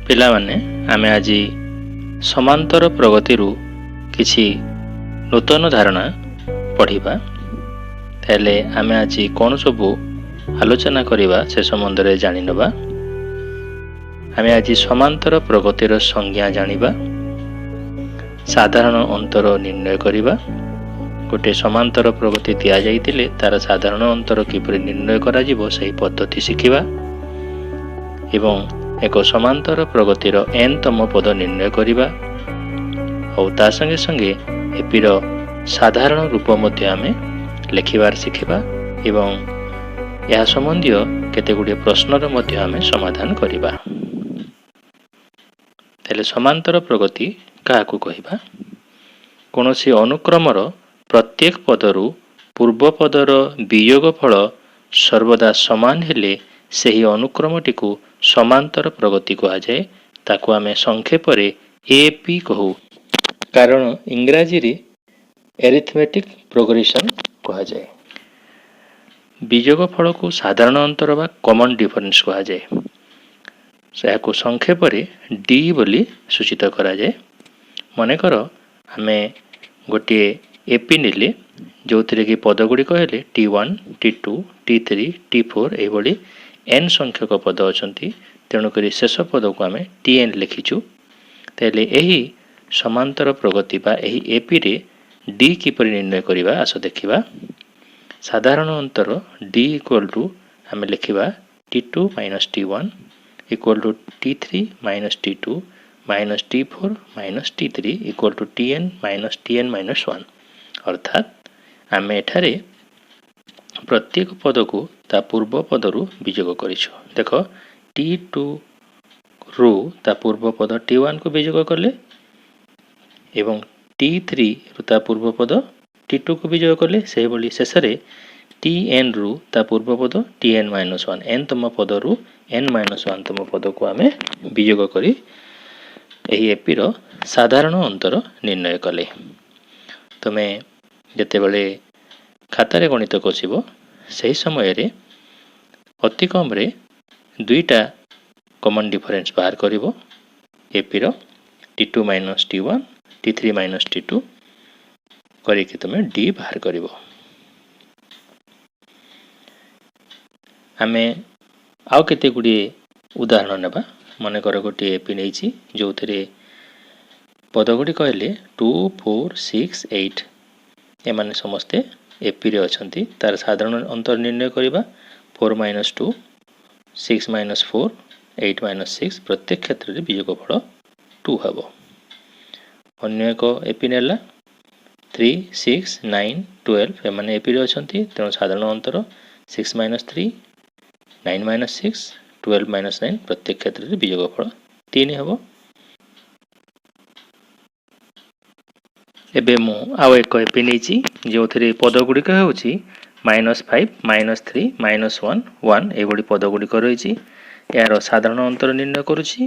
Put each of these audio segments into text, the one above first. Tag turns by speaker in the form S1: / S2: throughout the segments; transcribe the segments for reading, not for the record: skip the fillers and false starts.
S1: ପିଲାମାନେ ଆମେ ଆଜି ସମାନ୍ତର ପ୍ରଗତିରୁ କିଛି ନୂତନ ଧାରଣା ପଢ଼ିବା। ତାହେଲେ ଆମେ ଆଜି କ'ଣ ସବୁ ଆଲୋଚନା କରିବା ସେ ସମ୍ବନ୍ଧରେ ଜାଣିନେବା। ଆମେ ଆଜି ସମାନ୍ତର ପ୍ରଗତିର ସଂଜ୍ଞା ଜାଣିବା, ସାଧାରଣ ଅନ୍ତର ନିର୍ଣ୍ଣୟ କରିବା। ଗୋଟିଏ ସମାନ୍ତର ପ୍ରଗତି ଦିଆଯାଇଥିଲେ ତାର ସାଧାରଣ ଅନ୍ତର କିପରି ନିର୍ଣ୍ଣୟ କରାଯିବ ସେହି ପଦ୍ଧତି ଶିଖିବା ଏବଂ ଏକ ସମାନ୍ତର ପ୍ରଗତିର n-ତମ ପଦ ନିର୍ଣ୍ଣୟ କରିବା ଆଉ ତା ସଙ୍ଗେ ସଙ୍ଗେ ଏପିର ସାଧାରଣ ରୂପ ମଧ୍ୟ ଆମେ ଲେଖିବାର ଶିଖିବା ଏବଂ ଏହା ସମ୍ବନ୍ଧୀୟ କେତେଗୁଡ଼ିଏ ପ୍ରଶ୍ନର ମଧ୍ୟ ଆମେ ସମାଧାନ କରିବା। ତାହେଲେ ସମାନ୍ତର ପ୍ରଗତି କାହାକୁ କହିବା? କୌଣସି ଅନୁକ୍ରମର ପ୍ରତ୍ୟେକ ପଦରୁ ପୂର୍ବ ପଦର ବିଯୋଗ ଫଳ ସର୍ବଦା ସମାନ ହେଲେ ସେହି ଅନୁକ୍ରମଟିକୁ ସମାନ୍ତର ପ୍ରଗତି କୁହାଯାଏ। ତାକୁ ଆମେ ସଂକ୍ଷେପରେ AP କହୁ, କାରଣ ଇଂରାଜୀରେ ଏରିଥମେଟିକ୍ ପ୍ରୋଗ୍ରେସନ୍ କୁହାଯାଏ। ବିଯୋଗ ଫଳକୁ ସାଧାରଣ ଅନ୍ତର ବା କମନ୍ ଡିଫରେନ୍ସ କୁହାଯାଏ। ଏହାକୁ ସଂକ୍ଷେପରେ D ବୋଲି ସୂଚିତ କରାଯାଏ। ମନେକର ଆମେ ଗୋଟିଏ AP ନେଲେ ଯେଉଁଥିରେ କି ପଦ ଗୁଡ଼ିକ ହେଲେ T1, T2, T3, T4 ଏହିଭଳି n ସଂଖ୍ୟକ ପଦ ଅଛନ୍ତି। ତେଣୁକରି ଶେଷ ପଦକୁ ଆମେ Tn ଲେଖିଛୁ। ତାହେଲେ ଏହି ସମାନ୍ତର ପ୍ରଗତି ବା ଏହି APରେ D କିପରି ନିର୍ଣ୍ଣୟ କରିବା ଆସ ଦେଖିବା। ସାଧାରଣ ଅନ୍ତର D ଇକ୍ୱାଲ୍ ଟୁ ଆମେ ଲେଖିବା T2 - T1 equal to T3 - T2 minus T4 - T3 equal to Tn - Tn - 1। ଅର୍ଥାତ୍ ଆମେ ଏଠାରେ ପ୍ରତ୍ୟେକ ପଦକୁ ତା ପୂର୍ବ ପଦରୁ ବିଯୋଗ କରିଛୁ। ଦେଖ T2ରୁ ତା ପୂର୍ବ ପଦ T1କୁ ବିଯୋଗ କଲେ ଏବଂ T3ରୁ ତା ପୂର୍ବ ପଦ T2କୁ ବିଯୋଗ କଲେ, ସେହିଭଳି ଶେଷରେ Tnରୁ ତା ପୂର୍ବ ପଦ Tn - 1 n-ତମ ପଦରୁ n-1ତମ ପଦକୁ ଆମେ ବିଯୋଗ କରି ଏହି ଏପିର ସାଧାରଣ ଅନ୍ତର ନିର୍ଣ୍ଣୟ କଲେ। ତୁମେ ଯେତେବେଳେ ଖାତାରେ ଗଣିତ କଷିବ ସେହି ସମୟରେ ଅତି କମରେ ଦୁଇଟା କମନ୍ ଡିଫରେନ୍ସ ବାହାର କରିବ। ଏପିର T2 - T1, T3 - T2 କରିକି ତୁମେ D ବାହାର କରିବ। ଆମେ ଆଉ କେତେ ଗୁଡ଼ିଏ ଉଦାହରଣ ନେବା। ମନେକର ଗୋଟିଏ ଏପି ନେଇଛି ଯେଉଁଥିରେ ପଦ ଗୁଡ଼ିକ ହେଲେ 2, 4, 6, 8 ଏମାନେ ସମସ୍ତେ ଏପିରେ ଅଛନ୍ତି। ତାର ସାଧାରଣ ଅନ୍ତର ନିର୍ଣ୍ଣୟ କରିବା 4 - 2, 6 - 4, 8 - 6 ପ୍ରତ୍ୟେକ କ୍ଷେତ୍ରରେ ବିଯୋଗ ଫଳ 2 ହେବ। ଅନ୍ୟ ଏକ ଏପି ନେଲା 3, 6, 9, 12 ଏମାନେ ଏପିରେ ଅଛନ୍ତି। ତେଣୁ ସାଧାରଣ ଅନ୍ତର 6 - 3, 9 - 6, 12 - 9 ପ୍ରତ୍ୟେକ କ୍ଷେତ୍ରରେ ବିଯୋଗ ଫଳ 3 ହେବ। ଏବେ ମୁଁ ଆଉ ଏକ ଏପି ନେଇଛି ଯେଉଁଥିରେ ପଦ ଗୁଡ଼ିକ ହେଉଛି -5, -3, -1, 1 ଏଭଳି ପଦ ଗୁଡ଼ିକ ରହିଛି। ଏହାର ସାଧାରଣ ଅନ୍ତର ନିର୍ଣ୍ଣୟ କରୁଛି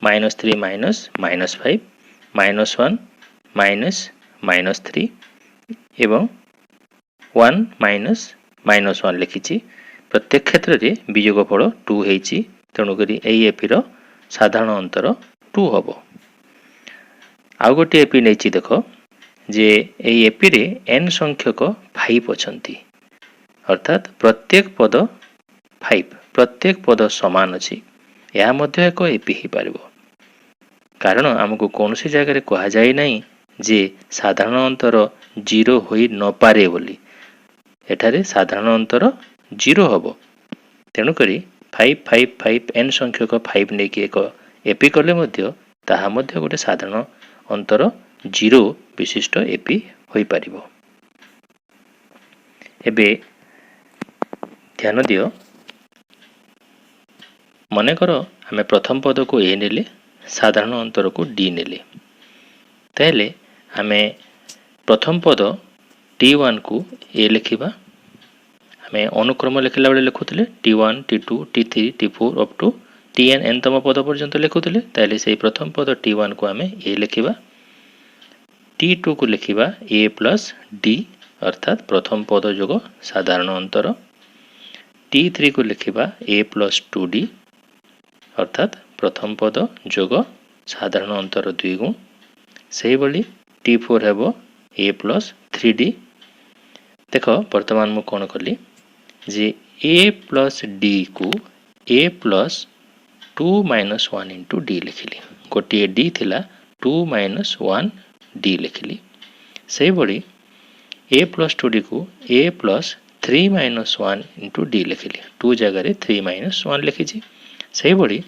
S1: -3 - -5, -1 - -3 ଏବଂ 1 - -1 ଲେଖିଛି। ପ୍ରତ୍ୟେକ କ୍ଷେତ୍ରରେ ବିଯୋଗ ଫଳ 2 ହେଇଛି। ତେଣୁକରି ଏହି ଏପିର ସାଧାରଣ ଅନ୍ତର 2 ହେବ। ଆଉ ଗୋଟିଏ ଏପି ନେଇଛି ଦେଖ ଯେ ଏହି ଏପିରେ n ସଂଖ୍ୟକ 5 ଅଛନ୍ତି। ଅର୍ଥାତ୍ ପ୍ରତ୍ୟେକ ପଦ 5, ପ୍ରତ୍ୟେକ ପଦ ସମାନ ଅଛି। ଏହା ମଧ୍ୟ ଏକ ଏପି ହେଇପାରିବ, କାରଣ ଆମକୁ କୌଣସି ଜାଗାରେ କୁହାଯାଇ ନାହିଁ ଯେ ସାଧାରଣ ଅନ୍ତର 0 ହୋଇ ନପାରେ ବୋଲି। ଏଠାରେ ସାଧାରଣ ଅନ୍ତର 0 ହେବ। ତେଣୁକରି 5, 5, 5 n ସଂଖ୍ୟକ 5 ନେଇକି ଏକ ଏପି କଲେ ମଧ୍ୟ ତାହା ମଧ୍ୟ ଗୋଟେ ସାଧାରଣ ଅନ୍ତର 0 ବିଶିଷ୍ଟ ଏପି ହୋଇପାରିବ। ଏବେ ଧ୍ୟାନ ଦିଅ, ମନେକର ଆମେ ପ୍ରଥମ ପଦକୁ A ନେଲେ, ସାଧାରଣ ଅନ୍ତରକୁ D ନେଲେ। ତାହେଲେ ଆମେ ପ୍ରଥମ ପଦ T1କୁ A ଲେଖିବା। ଆମେ ଅନୁକ୍ରମ ଲେଖିଲା ବେଳେ ଲେଖୁଥିଲେ T1, T2, T3, T4 up to Tn n-ତମ ପଦ ପର୍ଯ୍ୟନ୍ତ ଲେଖୁଥିଲେ। ତାହେଲେ ସେହି ପ୍ରଥମ ପଦ T1କୁ ଆମେ A ଲେଖିବା। T2କୁ ଲେଖିବା A ପ୍ଲସ୍ D ଅର୍ଥାତ୍ ପ୍ରଥମ ପଦ ଯୋଗ ସାଧାରଣ ଅନ୍ତର। T3କୁ ଲେଖିବା A ପ୍ଲସ୍ 2D अर्थात प्रथम पद जोग साधारण अंतर 2 गुण से भली T4 हेबो a प्लस 3d। देख वर्तमान मु कौन कली जे a प्लस d को a plus 2 minus 1 into d लिखिली। गोटे d थिला 2 माइनस 1 d लिखिली। से भली a प्लस 2d को a plus 3 minus 1 into d लिखिली। 2 जगह 3 माइनस 1 लिखी। से भली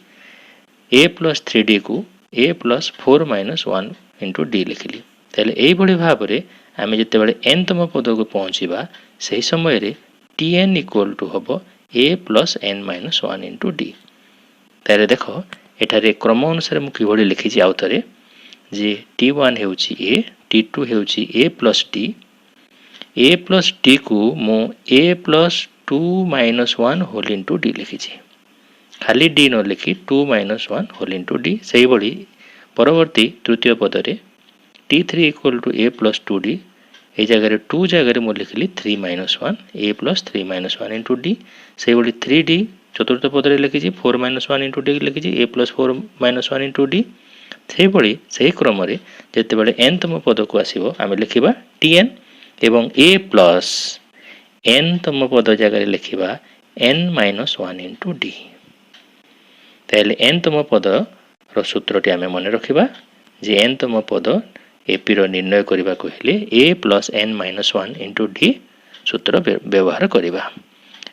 S1: a प्लस 3d को a plus 4 minus 1 into d लिखिली। ताले एई भली भाबरे आमे जते बेले n तम पद को पहुँचीबा सही समय रे tn इक्वल टू हबो a plus n minus 1 into d। ताले देखो एठारे क्रम अनुसार मु किभली लिखिछि आउथरे जे t1 हेउछि a, t2 हेउछि a plus d, a plus d को मु a plus 2 minus 1 whole into d लिखिछि। खाली d न लिखि 2 माइनस 1 होल इंटू d। सही भली परवर्ती तृतीय पद रे T3 equal to a plus 2d ए जगह 2 जगह मु लिखिली 3 minus 1 a plus 3 minus 1 into d। से भली 3d चतुर्थ पद रे लिखिछि 4 माइनस 1 इंटू d लिखिछि a plus 4 minus 1 into d। से भली सही क्रम रे जते बेले n तम पद को आसीबो आमे लिखिबा tn एवं a प्लस n तम पद जगह लिखिबा n माइनस 1 इंटू d। ताले n तम पद रो सूत्रटी आमे मन रखिबा जे n तम पद एपी रो निर्णय करबा को हेले a plus n minus 1 into d सूत्र व्यवहार करबा।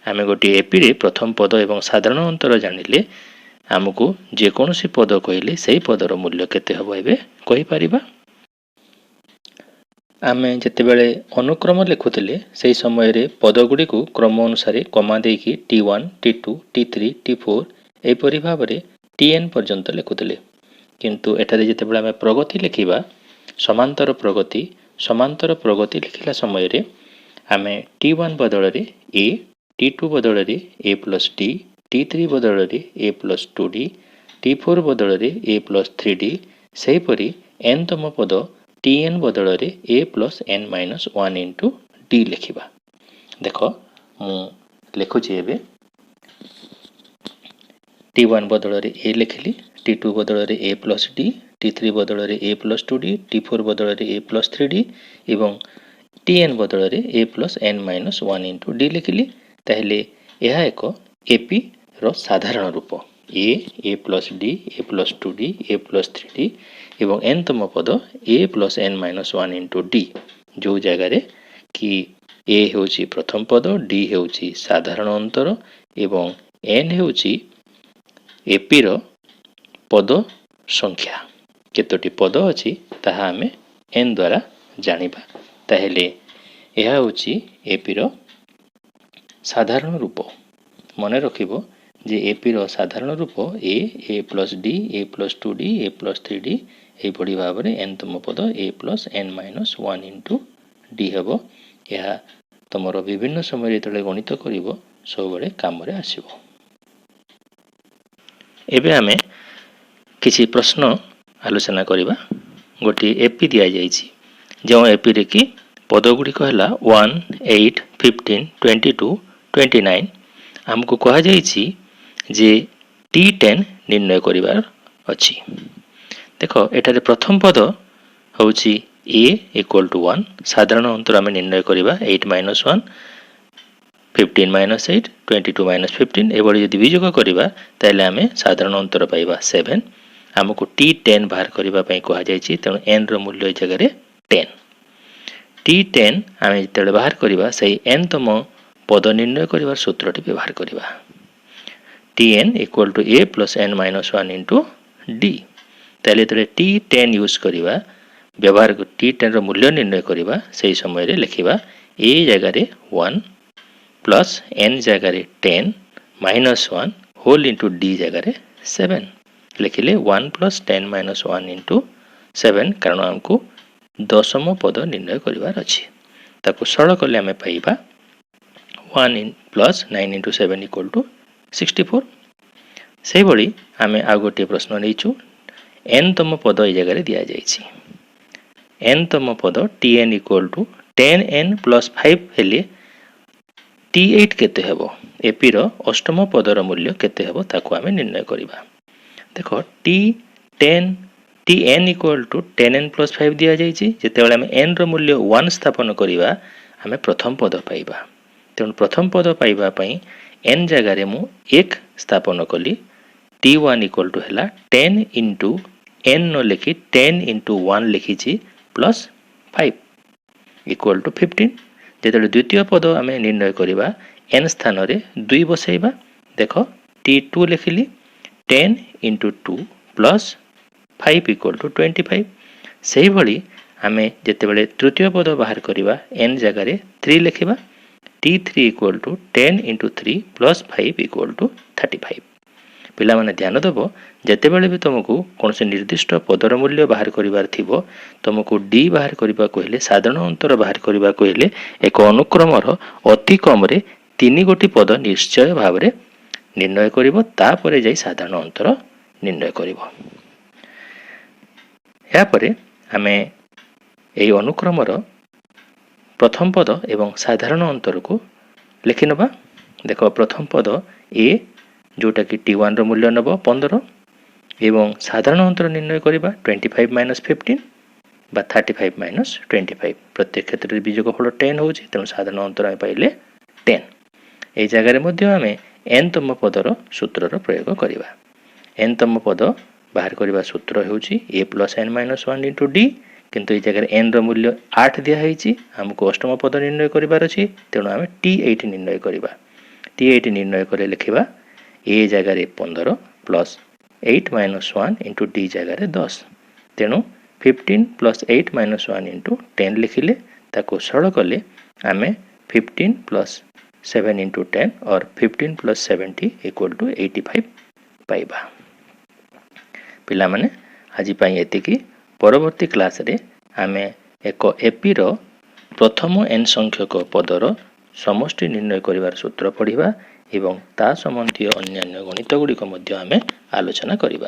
S1: आमे गोटी एपी रे प्रथम पद एवं साधारण अंतर जानिले हमकु जे कोनोसी पद कहले सही पदर मूल्य केते हबो एबे कहि परिबा। आमे जते बेले अनुक्रम लिखुतिले सही समय रे पद गुडी को क्रम अनुसार कमा देकी t1 t2 t3 t4 ए परि भाबरे tn पर्यंत लिखुतिले। किंतु एठारे जते बेले आमे प्रगति लिखिबा समांतर प्रगति लिखिला समय रे आमे t1 बदल रे a, t2 बदल रे a प्लस d, t3 बदल रे a प्लस 2d, t4 बदल रे a प्लस 3d सही परि n तम पद tn बदल रे a plus n minus 1 into d लिखिबा। देखो मु लिखुछि एबे t1 बदल रे a लिखिली, t2 बदल रे a प्लस d, t3 बदल रे a प्लस 2d, t4 बदल रे a प्लस 3d एवं tn बदल रे a plus n minus 1 into d लिखिली। ताहले यह एक एपी रो साधारण रूप a plus d, a plus 2d, a plus 3d एवं n तम पद a plus n minus 1 into d जो जगह रे कि a हेउची प्रथम पद, d हेउची साधारण अंतर एवं n हेउची एपी रो पद संख्या केतोटी पद अछि ताहा हमें n द्वारा जानिबा। ताहेले यह होची एपी रो साधारण रूप। मने रखिबो जे एपी रो साधारण रूप a plus d, a plus 2d, a plus 3d ए बड़ी भाबरे n तम पद a plus n minus 1 into d हेबो। यह तमरो विभिन्न समय रे तळे गणित करिवो सब बेले काम रे आसीबो। एबे हमें किछि प्रश्न आलोचना करिबा। गोटी एपी दिया जाइछि जो एपी रे कि पद गुडी कहला 1 8 15 22 29 हमको कहा जाइछि जे t10 निर्णय करिवार अछि। देखो एटारे प्रथम पद होछि a इक्वल टू 1 साधारण अंतर हमें निर्णय करिबा 8 माइनस 1 15 माइनस 8 22 माइनस 15 एबोली यदि वियोग करिबा ताले हमें साधारण अंतर पाइबा 7। हमको t10 बाहर करिबा पई कहा जायछि तेणु n रो मूल्य जगह रे 10। t10 हमें जते बाहर करिबा सही n तम पद निर्णय करिवार सूत्रटी व्यवहार करिबा tn equal to a plus n minus 1 into d। ताले तले t10 यूज करिबा व्यवहार t10 रो मूल्य निर्णय करिबा सही समय रे लिखिबा a जगह रे 1 प्लस n जगह रे 10 माइनस 1 होल इंटू d जगह रे 7 लिखिले 1 प्लस 10 माइनस 1 इंटू 7 कारण हमको दशम पद निर्णय करिवार अछि। ताको सरल करले हमें पाइबा 1 प्लस 9 इंटू 7 इक्वल टू 64। से भली हमें आ गोटे प्रश्न नैचु n तम पद ए जगह रे दिया जाइछि। n तम पद tn equal to 10n plus 5 हेले t8 केते हेबो एपी रो अष्टम पदर मूल्य केते हेबो ताको हमें निर्णय करिबा। देख tn equal to 10n plus 5 दि जाइए जितेबाला आम n रूल्य 1 स्थापन करवा आम प्रथम पद पाइबा तेणु प्रथम पद पाइबापी n जगार मु 1 स्थापन कली t1 इक्वल टू है 10 इंटू n न लिखि 10 इंटू 1 लिखी प्लस 5 इक्वल टू 15 जिते द्वितीय पद आम निर्णय करवा n स्थान रे 2 बसैबा देख t2 लिखिली 10 इंटू 2 प्लस 5 इक्वल टू 25 से ही भली आमे जितेबाला तृतीय पद बाहर करवा n जगार 3 लिखा t3 equal to 10 into 3 plus 5 equal to 35 पिला माने ध्यान दब जितेबाला भी तुमको कौन से निर्दिष्ट पदर मूल्य बाहर करिवार थिबो तुमको डी बाहर करबा कहले साधारण अंतर बाहर करबा कहले एक अनुक्रमर अति कम रे 3 गोटी पद निश्चय भाव रे निर्णय करिवो तापरे जाई साधारण अंतर निर्णय करिवो या परे आमे एई अनुक्रमर प्रथम पद एवं साधारण अंतर को लिखि नबा देखो प्रथम पद ए जोटा कि t1 रो मूल्य नब 15 एवं साधारण अंतर निर्णय करिबा 25 माइनस 15 बा 35 माइनस 25 प्रत्येक क्षेत्र रे बीजक फल 10 होउची तेणु साधारण अंतर आमे पाइले 10 एई जगह रे मध्ये आमे n तम पदर सूत्र रो प्रयोग करिबा n तम पद बाहर करिबा सूत्र हेउची a plus n minus 1 into d किंतु एई जगह रे n रो मूल्य 8 दिया हेइची हमको अष्टम पद निर्णय करिबार अछि तेणु आमे t8 निर्णय करिबा t8 निर्णय करे लिखिबा ए जगह 15 प्लस 8 माइनस 1 इंटू डी जगह 10 तेणु 15 प्लस 8 माइनस 1 इंटू 10 लिखिले ताको सरल कले आम 15 प्लस 7 इंटू 10 और 15 प्लस 70 इक्वल टू 85 पाइबा पिला माने आज एतिकी परवर्ती क्लास रे आमे एक एपी रो प्रथम n संख्यक पदर समष्टि निर्णय करिवार सूत्र पढ़िबा एवं ता संबंधी अन्यान्य गणित गुड़िक आलोचना करिबा।